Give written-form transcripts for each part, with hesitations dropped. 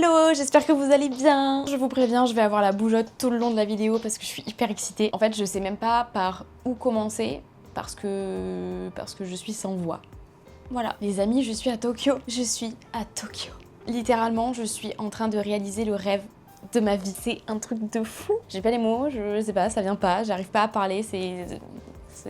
Hello, j'espère que vous allez bien. Je vous préviens, je vais avoir la bougeotte tout le long de la vidéo parce que je suis hyper excitée. En fait, je sais même pas par où commencer parce que je suis sans voix. Voilà. Les amis, je suis à Tokyo. Je suis à Tokyo. Littéralement, je suis en train de réaliser le rêve de ma vie. C'est un truc de fou. J'ai pas les mots, je sais pas, ça vient pas, j'arrive pas à parler, c'est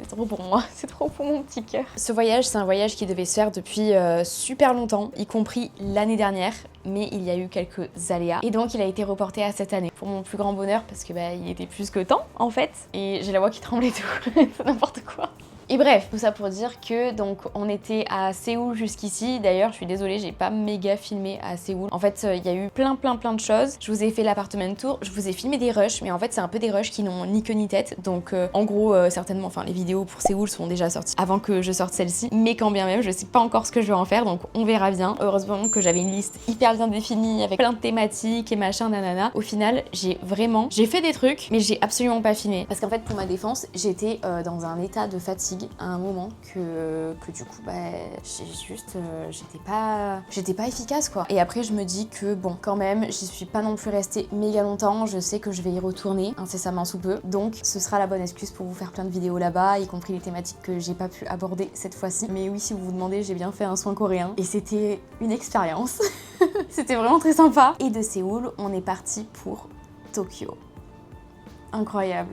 trop pour moi, c'est trop pour mon petit cœur. Ce voyage, c'est un voyage qui devait se faire depuis super longtemps, y compris l'année dernière, mais il y a eu quelques aléas. Et donc il a été reporté à cette année. Pour mon plus grand bonheur, parce que il était plus que temps, en fait. Et j'ai la voix qui tremble et tout, c'est n'importe quoi. Et bref, tout ça pour dire que donc on était à Séoul jusqu'ici. D'ailleurs, je suis désolée, j'ai pas méga filmé à Séoul. En fait, il y a eu plein de choses. Je vous ai fait l'appartement tour, je vous ai filmé des rushs, mais en fait, c'est un peu des rushs qui n'ont ni queue ni tête. Donc en gros, certainement, enfin les vidéos pour Séoul sont déjà sorties avant que je sorte celle-ci. Mais quand bien même, je sais pas encore ce que je vais en faire, donc on verra bien. Heureusement que j'avais une liste hyper bien définie avec plein de thématiques et machin nanana. Au final, j'ai fait des trucs, mais j'ai absolument pas filmé. Parce qu'en fait, pour ma défense, j'étais dans un état de fatigue à un moment que du coup j'étais pas efficace quoi. Et après je me dis que bon quand même j'y suis pas non plus restée méga longtemps, je sais que je vais y retourner incessamment sous peu, donc ce sera la bonne excuse pour vous faire plein de vidéos là-bas, y compris les thématiques que j'ai pas pu aborder cette fois-ci. Mais oui, si vous vous demandez, j'ai bien fait un soin coréen et c'était une expérience. C'était vraiment très sympa. Et de Séoul on est parti pour Tokyo. Incroyable.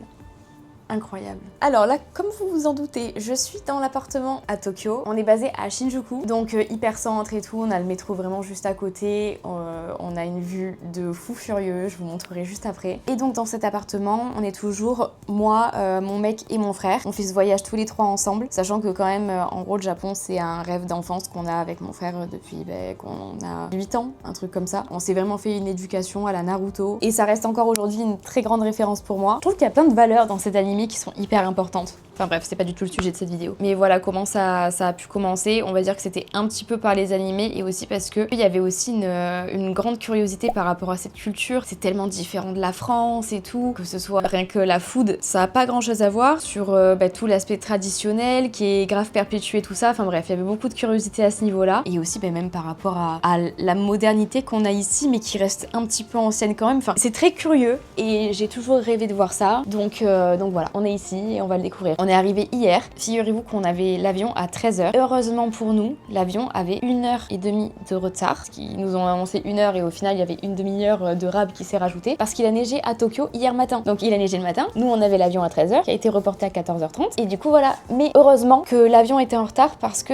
Incroyable. Alors là, comme vous vous en doutez, je suis dans l'appartement à Tokyo. On est basé à Shinjuku, donc hyper centre et tout. On a le métro vraiment juste à côté. On a une vue de fou furieux, je vous montrerai juste après. Et donc dans cet appartement, on est toujours moi, mon mec et mon frère. On fait ce voyage tous les trois ensemble, sachant que quand même, en gros, le Japon, c'est un rêve d'enfance qu'on a avec mon frère depuis qu'on a 8 ans, un truc comme ça. On s'est vraiment fait une éducation à la Naruto. Et ça reste encore aujourd'hui une très grande référence pour moi. Je trouve qu'il y a plein de valeurs dans cet anime qui sont hyper importantes. Enfin bref, c'est pas du tout le sujet de cette vidéo. Mais voilà comment ça a pu commencer. On va dire que c'était un petit peu par les animés et aussi parce que il y avait aussi une grande curiosité par rapport à cette culture. C'est tellement différent de la France et tout, que ce soit rien que la food, ça a pas grand chose à voir sur tout l'aspect traditionnel qui est grave perpétué, tout ça. Enfin bref, il y avait beaucoup de curiosité à ce niveau-là. Et aussi même par rapport à la modernité qu'on a ici, mais qui reste un petit peu ancienne quand même. Enfin, c'est très curieux et j'ai toujours rêvé de voir ça. Donc voilà, on est ici et on va le découvrir. On est arrivé hier. Figurez-vous qu'on avait l'avion à 13h. Heureusement pour nous, l'avion avait 1h30 de retard. Ils nous ont annoncé 1h et au final, il y avait une demi-heure de rab qui s'est rajoutée parce qu'il a neigé à Tokyo hier matin. Donc il a neigé le matin. Nous, on avait l'avion à 13h qui a été reporté à 14h30. Et du coup, voilà. Mais heureusement que l'avion était en retard parce que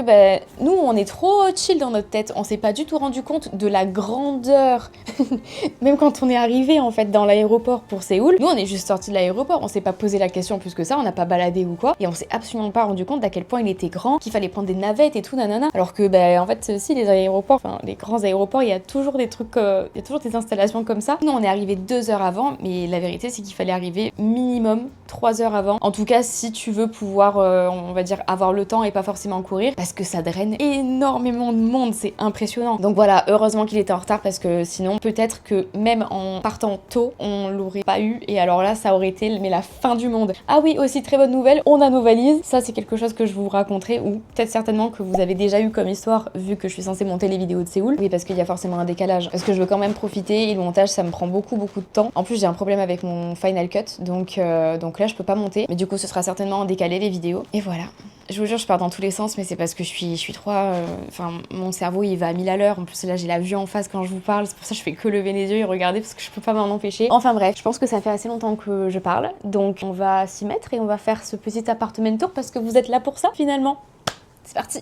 nous, on est trop chill dans notre tête. On s'est pas du tout rendu compte de la grandeur. Même quand on est arrivé en fait dans l'aéroport pour Séoul, nous, on est juste sorti de l'aéroport. On s'est pas posé la question plus que ça. On n'a pas baladé ou quoi, et on s'est absolument pas rendu compte d'à quel point il était grand, qu'il fallait prendre des navettes et tout nanana, alors que en fait si les aéroports, enfin les grands aéroports, il y a toujours des trucs, il y a toujours des installations comme ça. Nous on est arrivé 2 heures avant, mais la vérité c'est qu'il fallait arriver minimum 3 heures avant, en tout cas si tu veux pouvoir on va dire avoir le temps et pas forcément courir, parce que ça draine énormément de monde, c'est impressionnant. Donc voilà, heureusement qu'il était en retard parce que sinon peut-être que même en partant tôt on l'aurait pas eu, et alors là ça aurait été la fin du monde. Ah oui, aussi très bonne nouvelle, on a nos valises. Ça c'est quelque chose que je vous raconterai, ou peut-être certainement que vous avez déjà eu comme histoire vu que je suis censée monter les vidéos de Séoul. Oui, parce qu'il y a forcément un décalage, parce que je veux quand même profiter et le montage ça me prend beaucoup de temps. En plus j'ai un problème avec mon Final Cut, donc là je peux pas monter, mais du coup ce sera certainement en décalé les vidéos. Et voilà. Je vous jure, je pars dans tous les sens, mais c'est parce que je suis trop... Enfin, mon cerveau, il va à 1000 à l'heure. En plus, là, j'ai la vue en face quand je vous parle. C'est pour ça que je fais que lever les yeux et regarder, parce que je peux pas m'en empêcher. Enfin bref, je pense que ça fait assez longtemps que je parle. Donc, on va s'y mettre et on va faire ce petit appartement tour, parce que vous êtes là pour ça, finalement. C'est parti.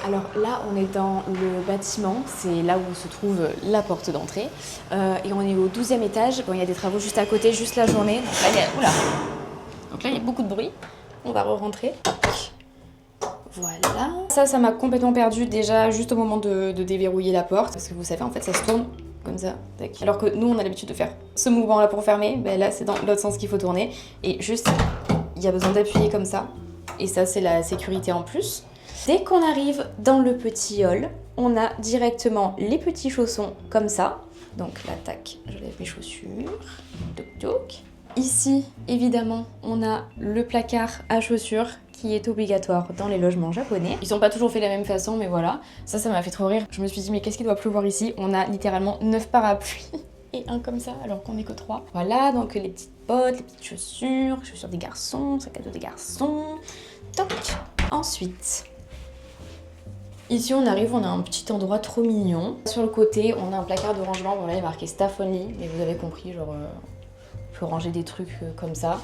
Alors là, on est dans le bâtiment. C'est là où se trouve la porte d'entrée. Et on est au 12e étage. Bon, il y a des travaux juste à côté, juste la journée. Donc là, oula. Donc là, il y a beaucoup de bruit. On va re-rentrer. Voilà. Ça m'a complètement perdu déjà juste au moment de déverrouiller la porte. Parce que vous savez, en fait, ça se tourne comme ça. Tac. Alors que nous, on a l'habitude de faire ce mouvement-là pour fermer. Là, c'est dans l'autre sens qu'il faut tourner. Et juste, il y a besoin d'appuyer comme ça. Et ça, c'est la sécurité en plus. Dès qu'on arrive dans le petit hall, on a directement les petits chaussons comme ça. Donc là, tac, je lève mes chaussures. Toc toc. Ici, évidemment, on a le placard à chaussures qui est obligatoire dans les logements japonais. Ils sont pas toujours faits de la même façon, mais voilà. Ça m'a fait trop rire. Je me suis dit, mais qu'est-ce qu'il doit pleuvoir ici? On a littéralement 9 parapluies et un comme ça, alors qu'on est que 3. Voilà, donc les petites bottes, les petites chaussures des garçons, sac à dos des garçons. Toc. Ensuite, ici on arrive, on a un petit endroit trop mignon. Sur le côté, on a un placard de rangement. Bon là, il est marqué Staff Only, mais vous avez compris, genre, je peux ranger des trucs comme ça.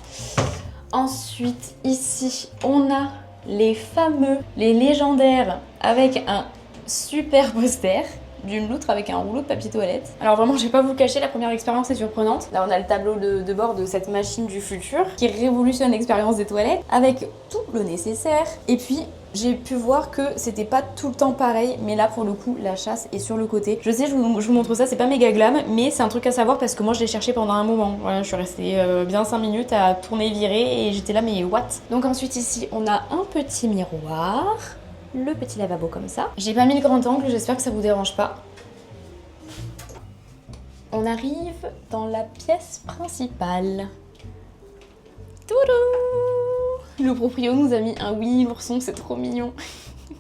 Ensuite, ici, on a les fameux, les légendaires, avec un super poster d'une loutre avec un rouleau de papier toilette. Alors vraiment, je vais pas vous le cacher, la première expérience est surprenante. Là, on a le tableau de bord de cette machine du futur qui révolutionne l'expérience des toilettes avec tout le nécessaire. Et puis, j'ai pu voir que c'était pas tout le temps pareil, mais là pour le coup la chasse est sur le côté. Je sais, je vous montre ça, c'est pas méga glam, mais c'est un truc à savoir parce que moi je l'ai cherché pendant un moment. Voilà, je suis restée bien 5 minutes à tourner, virer et j'étais là mais what? Donc ensuite ici on a un petit miroir, le petit lavabo comme ça. J'ai pas mis le grand angle, j'espère que ça vous dérange pas. On arrive dans la pièce principale. Toudou! Le proprio nous a mis un oui l'ourson, c'est trop mignon.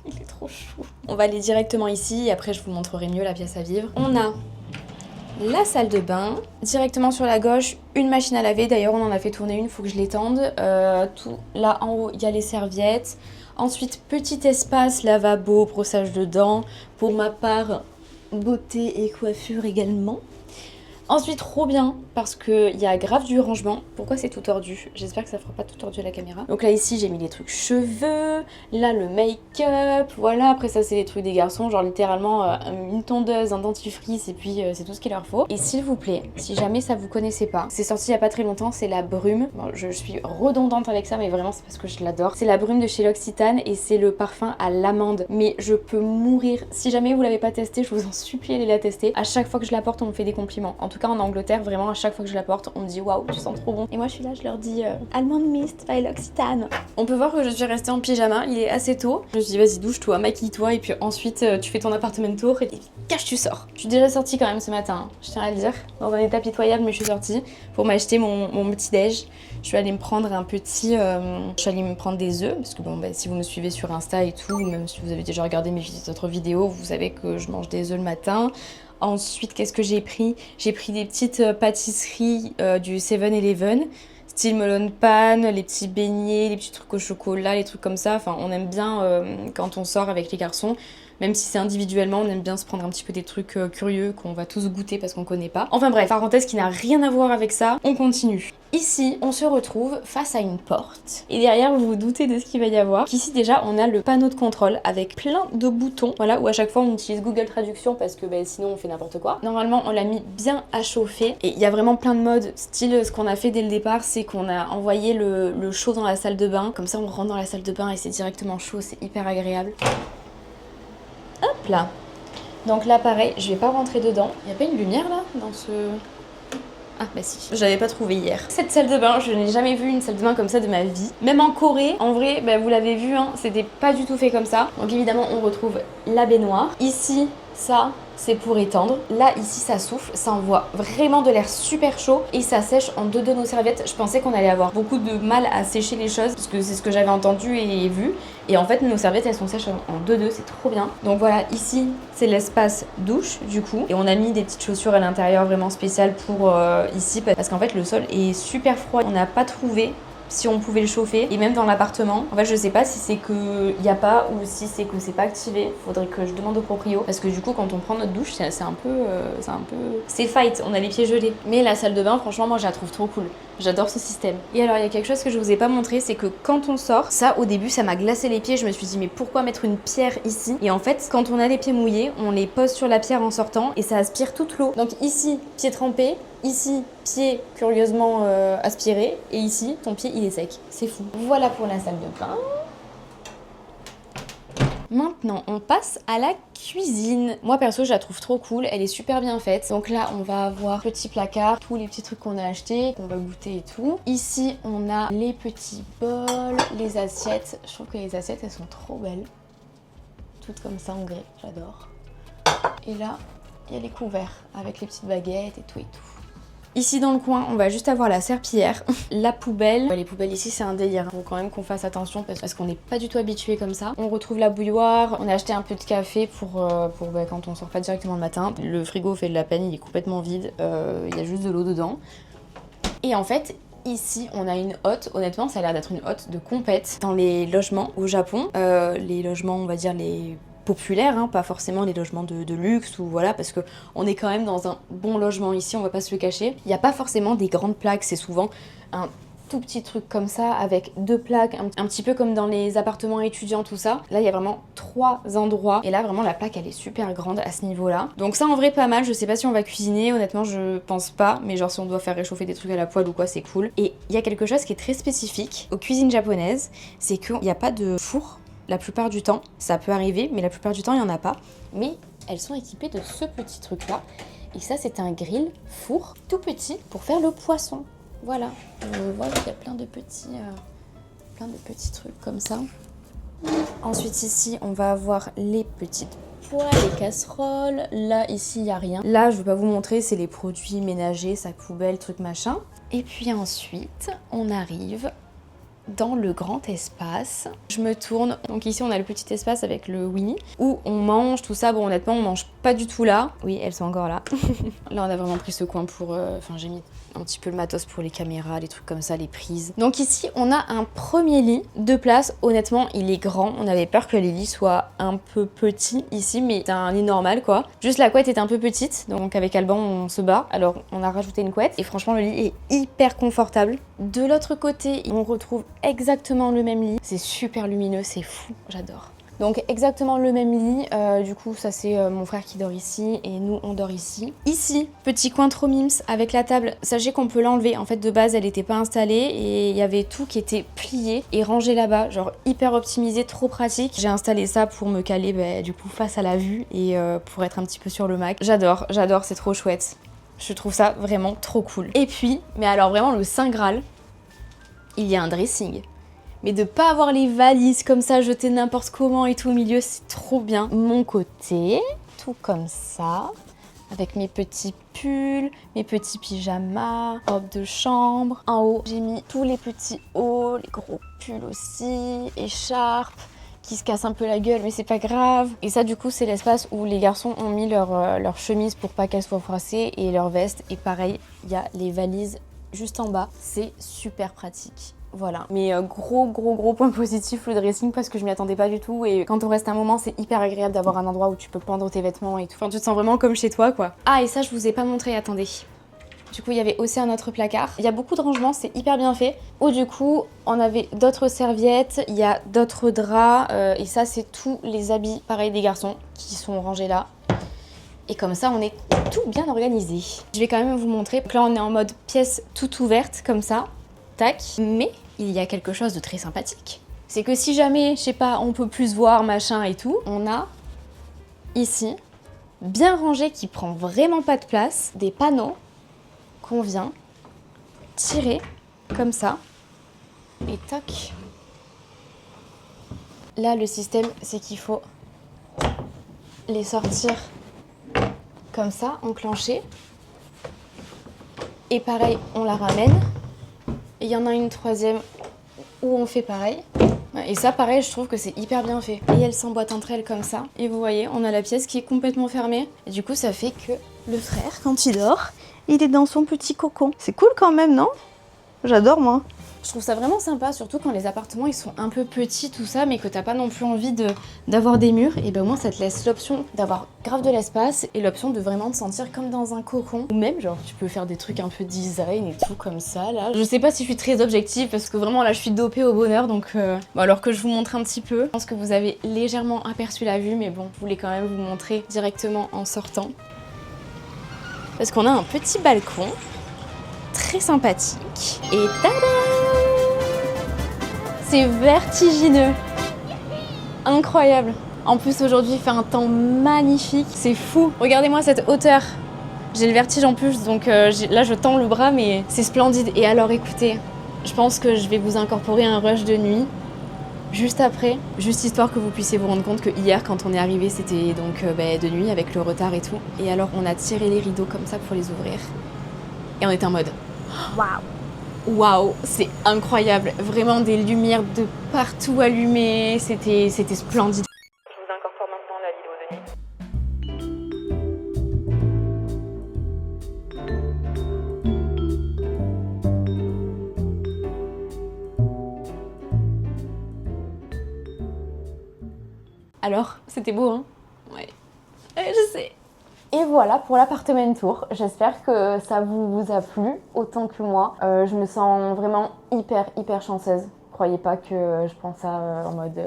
Il est trop chou. On va aller directement ici et après je vous montrerai mieux la pièce à vivre. On a la salle de bain. Directement sur la gauche, une machine à laver. D'ailleurs on en a fait tourner une, faut que je l'étende. Tout là en haut, il y a les serviettes. Ensuite, petit espace lavabo, brossage de dents. Pour ma part, beauté et coiffure également. Ensuite, trop bien, parce qu'il y a grave du rangement. Pourquoi c'est tout tordu? J'espère que ça fera pas tout tordu à la caméra. Donc là, ici, j'ai mis les trucs cheveux. Là, le make-up. Voilà, après ça, c'est les trucs des garçons. Genre littéralement une tondeuse, un dentifrice, et puis c'est tout ce qu'il leur faut. Et s'il vous plaît, si jamais ça vous connaissez pas, c'est sorti il y a pas très longtemps, c'est la brume. Bon, je suis redondante avec ça, mais vraiment, c'est parce que je l'adore. C'est la brume de chez L'Occitane et c'est le parfum à l'amande. Mais je peux mourir. Si jamais vous l'avez pas testé, je vous en supplie, allez la tester. À chaque fois que je la porte, on me fait des compliments. En tout cas, en Angleterre, vraiment, à chaque fois que je la porte, on me dit waouh, tu sens trop bon. Et moi, je suis là, je leur dis Almond Mist by L'Occitane. On peut voir que je suis restée en pyjama, il est assez tôt. Je me suis dit, vas-y, douche-toi, maquille-toi, et puis ensuite, tu fais ton appartement tour et cache, tu sors. Je suis déjà sortie quand même ce matin, hein, je tiens à le dire, dans un état pitoyable, mais je suis sortie pour m'acheter mon petit déj. Je suis allée me prendre un petit. Je suis allée me prendre des œufs, parce que bon, bah, si vous me suivez sur Insta et tout, même si vous avez déjà regardé mes autres vidéos, vous savez que je mange des œufs le matin. Ensuite, qu'est-ce que j'ai pris? J'ai pris des petites pâtisseries du 7-Eleven, style melon pan, les petits beignets, les petits trucs au chocolat, les trucs comme ça. Enfin, on aime bien quand on sort avec les garçons, même si c'est individuellement, on aime bien se prendre un petit peu des trucs curieux qu'on va tous goûter parce qu'on connaît pas. Enfin bref, parenthèse qui n'a rien à voir avec ça, on continue. Ici, on se retrouve face à une porte. Et derrière, vous vous doutez de ce qu'il va y avoir. Ici, déjà, on a le panneau de contrôle avec plein de boutons. Voilà, où à chaque fois, on utilise Google Traduction parce que sinon, on fait n'importe quoi. Normalement, on l'a mis bien à chauffer. Et il y a vraiment plein de modes. Style, ce qu'on a fait dès le départ, c'est qu'on a envoyé le chaud dans la salle de bain. Comme ça, on rentre dans la salle de bain et c'est directement chaud. C'est hyper agréable. Hop là. Donc là, pareil, je vais pas rentrer dedans. Il n'y a pas une lumière là dans ce... Ah bah si, je l'avais pas trouvé hier. Cette salle de bain, je n'ai jamais vu une salle de bain comme ça de ma vie. Même en Corée, en vrai, bah, vous l'avez vu, hein, c'était pas du tout fait comme ça. Donc évidemment, on retrouve la baignoire. Ici, ça, c'est pour étendre. Là, ici, ça souffle, ça envoie vraiment de l'air super chaud et ça sèche en 2 de nos serviettes. Je pensais qu'on allait avoir beaucoup de mal à sécher les choses parce que c'est ce que j'avais entendu et vu. Et en fait, nos serviettes, elles sont sèches en 2-2, c'est trop bien. Donc voilà, ici, c'est l'espace douche, du coup. Et on a mis des petites chaussures à l'intérieur vraiment spéciales pour ici parce qu'en fait, le sol est super froid. On n'a pas trouvé si on pouvait le chauffer et même dans l'appartement. En fait, je sais pas si c'est que y a pas ou si c'est que c'est pas activé. Faudrait que je demande au proprio parce que du coup, quand on prend notre douche, c'est un peu, c'est fight. On a les pieds gelés. Mais la salle de bain, franchement, moi, je la trouve trop cool. J'adore ce système. Et alors, il y a quelque chose que je vous ai pas montré, c'est que quand on sort, ça, au début, ça m'a glacé les pieds. Je me suis dit, mais pourquoi mettre une pierre ici? Et en fait, quand on a les pieds mouillés, on les pose sur la pierre en sortant et ça aspire toute l'eau. Donc ici, pied trempé. Ici, pied curieusement aspiré. Et ici, ton pied, il est sec. C'est fou. Voilà pour la salle de bain. Maintenant, on passe à la cuisine. Moi, perso, je la trouve trop cool. Elle est super bien faite. Donc là, on va avoir petit placard, tous les petits trucs qu'on a achetés, qu'on va goûter et tout. Ici, on a les petits bols, les assiettes. Je trouve que les assiettes, elles sont trop belles. Toutes comme ça en gris. J'adore. Et là, il y a les couverts avec les petites baguettes et tout et tout. Ici dans le coin, on va juste avoir la serpillière, la poubelle. Les poubelles ici, c'est un délire. Faut quand même qu'on fasse attention parce qu'on n'est pas du tout habitué comme ça. On retrouve la bouilloire. On a acheté un peu de café pour quand on sort pas directement le matin. Le frigo fait de la peine, il est complètement vide. Il y a juste de l'eau dedans. Et en fait, ici, on a une hotte. Honnêtement, ça a l'air d'être une hotte de compète. Dans les logements au Japon, les logements, on va dire les populaires, hein, pas forcément les logements de luxe ou voilà, parce que on est quand même dans un bon logement ici, on va pas se le cacher. Il n'y a pas forcément des grandes plaques, c'est souvent un tout petit truc comme ça avec 2 plaques, un petit peu comme dans les appartements étudiants, tout ça. Là, il y a vraiment 3 endroits et là, vraiment, la plaque, elle est super grande à ce niveau-là. Donc ça, en vrai, pas mal. Je sais pas si on va cuisiner, honnêtement, je pense pas, mais genre si on doit faire réchauffer des trucs à la poêle ou quoi, c'est cool. Et il y a quelque chose qui est très spécifique aux cuisines japonaises, c'est qu'il n'y a pas de four. La plupart du temps, ça peut arriver, mais la plupart du temps, il n'y en a pas. Mais elles sont équipées de ce petit truc-là. Et ça, c'est un grill four tout petit pour faire le poisson. Voilà. Voilà, il y a plein de petits trucs comme ça. Ensuite, ici, on va avoir les petites poêles, les casseroles. Là, ici, il n'y a rien. Là, je ne vais pas vous montrer, c'est les produits ménagers, sacs poubelles, trucs machin. Et puis ensuite, on arrive dans le grand espace. Je me tourne, donc ici on a le petit espace avec le Winnie où on mange tout ça. Bon, honnêtement, on mange pas du tout là. Oui, elles sont encore là. Là, on a vraiment pris ce coin pour... Enfin, j'ai mis un petit peu le matos pour les caméras, les trucs comme ça, les prises. Donc ici, on a un premier lit, 2 places. Honnêtement, il est grand. On avait peur que les lits soient un peu petits ici, mais c'est un lit normal, quoi. Juste la couette est un peu petite, donc avec Alban, on se bat. Alors, on a rajouté une couette et franchement, le lit est hyper confortable. De l'autre côté, on retrouve exactement le même lit. C'est super lumineux, c'est fou, j'adore. Donc exactement le même lit, du coup ça c'est mon frère qui dort ici et nous on dort ici. Ici, petit coin trop mims avec la table, sachez qu'on peut l'enlever, en fait de base elle n'était pas installée et il y avait tout qui était plié et rangé là-bas, genre hyper optimisé, trop pratique. J'ai installé ça pour me caler du coup face à la vue et pour être un petit peu sur le Mac. J'adore, c'est trop chouette. Je trouve ça vraiment trop cool. Et puis, mais alors vraiment le Saint Graal, il y a un dressing. Mais de pas avoir les valises comme ça jetées n'importe comment et tout au milieu, c'est trop bien. Mon côté, tout comme ça, avec mes petits pulls, mes petits pyjamas, robe de chambre. En haut, j'ai mis tous les petits hauts, les gros pulls aussi, écharpes, qui se cassent un peu la gueule, mais c'est pas grave. Et ça, du coup, c'est l'espace où les garçons ont mis leur chemise pour pas qu'elles soient froissées et leur veste. Et pareil, il y a les valises juste en bas. C'est super pratique. Voilà, mais gros point positif le dressing parce que je m'y attendais pas du tout et quand on reste un moment c'est hyper agréable d'avoir un endroit où tu peux pendre tes vêtements et tout. Enfin tu te sens vraiment comme chez toi quoi. Ah et ça je vous ai pas montré, attendez. Du coup il y avait aussi un autre placard. Il y a beaucoup de rangements, c'est hyper bien fait. Où du coup on avait d'autres serviettes, il y a d'autres draps et ça c'est tous les habits pareil des garçons qui sont rangés là. Et comme ça, on est tout bien organisé. Je vais quand même vous montrer. Donc là, on est en mode pièce toute ouverte, comme ça. Tac. Mais il y a quelque chose de très sympathique. C'est que si jamais, je sais pas, on peut plus voir, machin et tout, on a ici, bien rangé, qui prend vraiment pas de place, des panneaux qu'on vient tirer comme ça. Et toc. Là, le système, c'est qu'il faut les sortir comme ça, enclenché. Et pareil, on la ramène. Et il y en a une troisième où on fait pareil. Et ça, pareil, je trouve que c'est hyper bien fait. Et elles s'emboîtent entre elles comme ça. Et vous voyez, on a la pièce qui est complètement fermée. Et du coup, ça fait que le frère, quand il dort, il est dans son petit cocon. C'est cool quand même, non? J'adore, moi. Je trouve ça vraiment sympa, surtout quand les appartements ils sont un peu petits, tout ça, mais que t'as pas non plus envie d'avoir des murs. Et ben au moins ça te laisse l'option d'avoir grave de l'espace et l'option de vraiment te sentir comme dans un cocon. Ou même genre tu peux faire des trucs un peu design et tout comme ça là. Je sais pas si je suis très objective parce que vraiment là je suis dopée au bonheur donc bon, alors que je vous montre un petit peu. Je pense que vous avez légèrement aperçu la vue mais bon, je voulais quand même vous montrer directement en sortant. Parce qu'on a un petit balcon très sympathique et tada! C'est vertigineux, incroyable. En plus aujourd'hui il fait un temps magnifique, c'est fou. Regardez-moi cette hauteur, j'ai le vertige en plus donc là je tends le bras mais c'est splendide. Et alors écoutez, je pense que je vais vous incorporer un rush de nuit juste après, juste histoire que vous puissiez vous rendre compte que hier quand on est arrivé c'était donc de nuit avec le retard et tout. Et alors on a tiré les rideaux comme ça pour les ouvrir. Et on était en mode Waouh. waouh, c'est incroyable, vraiment des lumières de partout allumées, c'était splendide. Je vous incorpore maintenant la vidéo de nuit. Alors, c'était beau, hein? Ouais, je sais. Et voilà pour l'appartement tour. J'espère que ça vous a plu autant que moi. Je me sens vraiment hyper chanceuse. Croyez pas que je pense ça en mode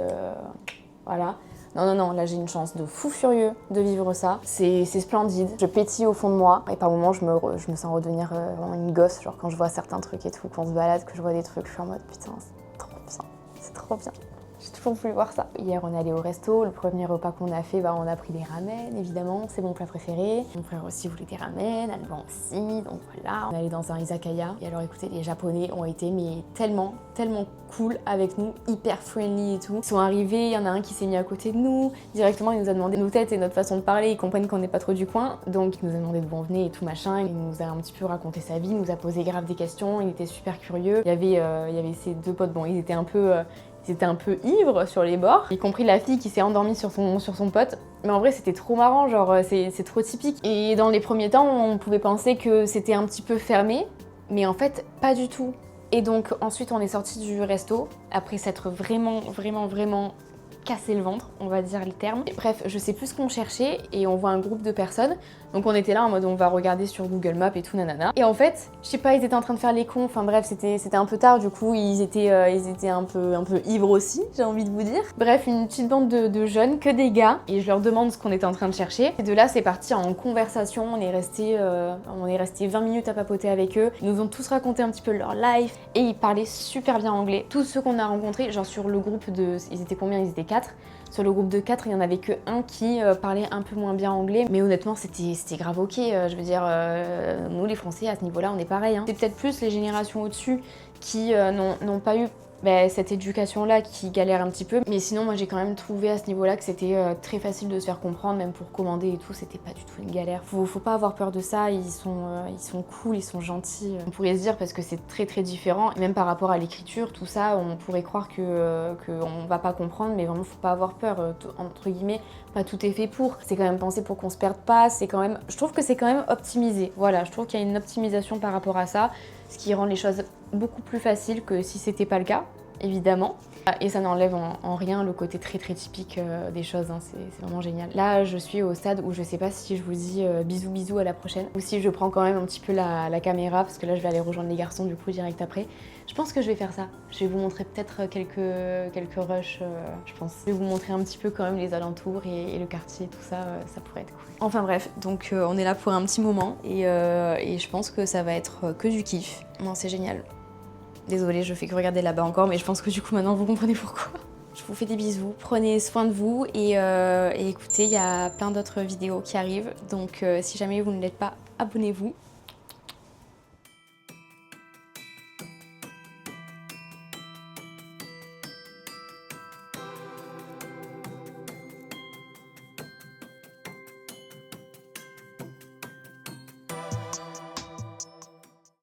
voilà. Non, là j'ai une chance de fou furieux de vivre ça. C'est splendide. Je pétille au fond de moi et par moments je me sens redevenir vraiment une gosse. Genre quand je vois certains trucs et tout, quand on se balade, que je vois des trucs, je suis en mode putain, c'est trop bien. C'est trop bien. J'ai toujours voulu voir ça. Hier, on est allé au resto. Le premier repas qu'on a fait, on a pris des ramen, évidemment. C'est mon plat préféré. Mon frère aussi voulait des ramen, Alban aussi. Donc voilà. On est allé dans un izakaya. Et alors, écoutez, les Japonais ont été tellement cool avec nous, hyper friendly et tout. Ils sont arrivés, il y en a un qui s'est mis à côté de nous. Directement, il nous a demandé nos têtes et notre façon de parler. Ils comprennent qu'on n'est pas trop du coin. Donc, il nous a demandé d'où on venait et tout machin. Il nous a un petit peu raconté sa vie, il nous a posé grave des questions. Il était super curieux. Il y avait ses deux potes. Bon, ils étaient un peu ivres sur les bords, y compris la fille qui s'est endormie sur son pote. Mais en vrai, c'était trop marrant, genre c'est trop typique. Et dans les premiers temps, on pouvait penser que c'était un petit peu fermé, mais en fait, pas du tout. Et donc ensuite, on est sorti du resto, après s'être vraiment cassé le ventre, on va dire le terme. Et bref, je sais plus ce qu'on cherchait et on voit un groupe de personnes. Donc on était là en mode on va regarder sur Google Maps et tout nanana. Et en fait, je sais pas, ils étaient en train de faire les cons. Enfin bref, c'était un peu tard du coup, ils étaient un peu ivres aussi, j'ai envie de vous dire. Bref, une petite bande de jeunes, que des gars. Et je leur demande ce qu'on était en train de chercher. Et de là, c'est parti en conversation. On est resté 20 minutes à papoter avec eux. Ils nous ont tous raconté un petit peu leur life. Et ils parlaient super bien anglais. Tous ceux qu'on a rencontrés, genre sur le groupe ils étaient combien? Ils étaient 4. Sur le groupe de 4, il n'y en avait que un qui parlait un peu moins bien anglais. Mais honnêtement, c'était grave ok. Je veux dire, nous les Français, à ce niveau-là, on est pareil. Hein. C'est peut-être plus les générations au-dessus qui n'ont pas eu cette éducation-là, qui galère un petit peu. Mais sinon, moi, j'ai quand même trouvé à ce niveau-là que c'était très facile de se faire comprendre, même pour commander et tout, c'était pas du tout une galère. Faut pas avoir peur de ça, ils sont cool, ils sont gentils. On pourrait se dire, parce que c'est très différent, et même par rapport à l'écriture, tout ça, on pourrait croire qu'on va pas comprendre, mais vraiment, faut pas avoir peur, entre guillemets, pas tout est fait pour. C'est quand même pensé pour qu'on se perde pas, je trouve que c'est quand même optimisé. Voilà, je trouve qu'il y a une optimisation par rapport à ça, ce qui rend les choses beaucoup plus faciles que si c'était pas le cas, évidemment. Et ça n'enlève en rien le côté très typique des choses, hein. C'est vraiment génial. Là, je suis au stade où je sais pas si je vous dis bisous à la prochaine, ou si je prends quand même un petit peu la caméra, parce que là je vais aller rejoindre les garçons du coup direct après. Je pense que je vais faire ça. Je vais vous montrer peut-être quelques rushs, je pense. Je vais vous montrer un petit peu quand même les alentours et le quartier, tout ça, ça pourrait être cool. Enfin bref, donc on est là pour un petit moment et je pense que ça va être que du kiff. Non, c'est génial. Désolée, je fais que regarder là-bas encore, mais je pense que du coup maintenant vous comprenez pourquoi. Je vous fais des bisous, prenez soin de vous et écoutez, il y a plein d'autres vidéos qui arrivent, donc si jamais vous ne l'êtes pas, abonnez-vous.